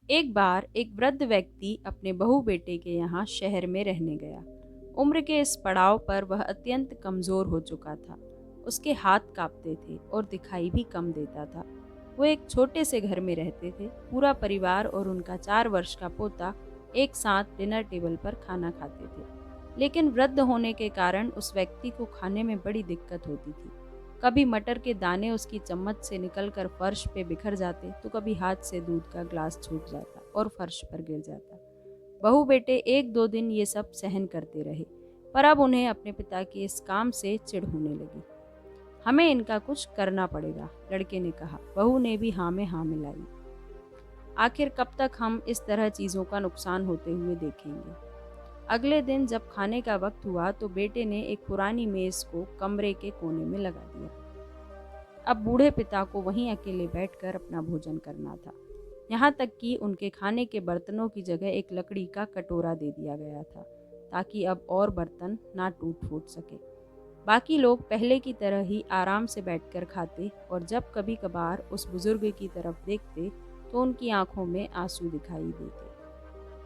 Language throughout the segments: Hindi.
एक बार एक वृद्ध व्यक्ति अपने बहू बेटे के यहाँ शहर में रहने गया। उम्र के इस पड़ाव पर वह अत्यंत कमजोर हो चुका था। उसके हाथ कांपते थे और दिखाई भी कम देता था। वो एक छोटे से घर में रहते थे। पूरा परिवार और उनका 4 वर्ष का पोता एक साथ डिनर टेबल पर खाना खाते थे। लेकिन वृद्ध होने के कारण उस व्यक्ति को खाने में बड़ी दिक्कत होती थी। कभी मटर के दाने उसकी चम्मच से निकलकर फर्श पे बिखर जाते, तो कभी हाथ से दूध का ग्लास छूट जाता और फर्श पर गिर जाता। बहू बेटे 1-2 दिन ये सब सहन करते रहे, पर अब उन्हें अपने पिता के इस काम से चिढ़ होने लगी। हमें इनका कुछ करना पड़ेगा, लड़के ने कहा। बहू ने भी हाँ में हाँ मिलाई। आखिर कब तक हम इस तरह चीजों का नुकसान होते हुए देखेंगे। अगले दिन जब खाने का वक्त हुआ तो बेटे ने एक पुरानी मेज को कमरे के कोने में लगा दिया। अब बूढ़े पिता को वहीं अकेले बैठकर अपना भोजन करना था। यहाँ तक कि उनके खाने के बर्तनों की जगह एक लकड़ी का कटोरा दे दिया गया था, ताकि अब और बर्तन ना टूट फूट सके। बाकी लोग पहले की तरह ही आराम से बैठकर खाते, और जब कभी कभार उस बुजुर्ग की तरफ देखते तो उनकी आंखों में आंसू दिखाई देते।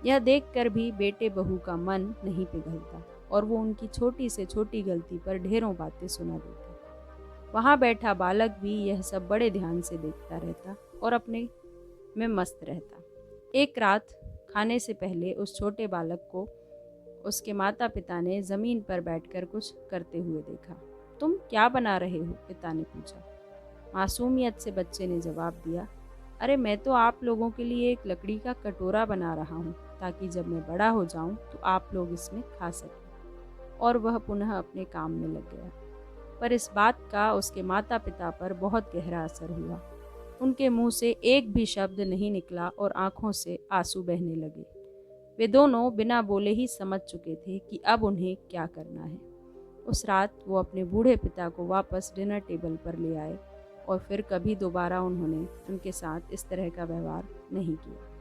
यह देखकर भी बेटे बहू का मन नहीं पिघलता, और वो उनकी छोटी से छोटी गलती पर ढेरों बातें सुना देते। वहाँ बैठा बालक भी यह सब बड़े ध्यान से देखता रहता और अपने में मस्त रहता। एक रात खाने से पहले उस छोटे बालक को उसके माता पिता ने जमीन पर बैठकर कुछ करते हुए देखा। तुम क्या बना रहे हो? पिता ने पूछा। मासूमियत से बच्चे ने जवाब दिया, अरे मैं तो आप लोगों के लिए एक लकड़ी का कटोरा बना रहा हूँ, ताकि जब मैं बड़ा हो जाऊं तो आप लोग इसमें खा सकें। और वह पुनः अपने काम में लग गया। पर इस बात का उसके माता पिता पर बहुत गहरा असर हुआ। उनके मुंह से एक भी शब्द नहीं निकला और आंखों से आंसू बहने लगे। वे दोनों बिना बोले ही समझ चुके थे कि अब उन्हें क्या करना है। उस रात वो अपने बूढ़े पिता को वापस डिनर टेबल पर ले आए, और फिर कभी दोबारा उन्होंने उनके साथ इस तरह का व्यवहार नहीं किया।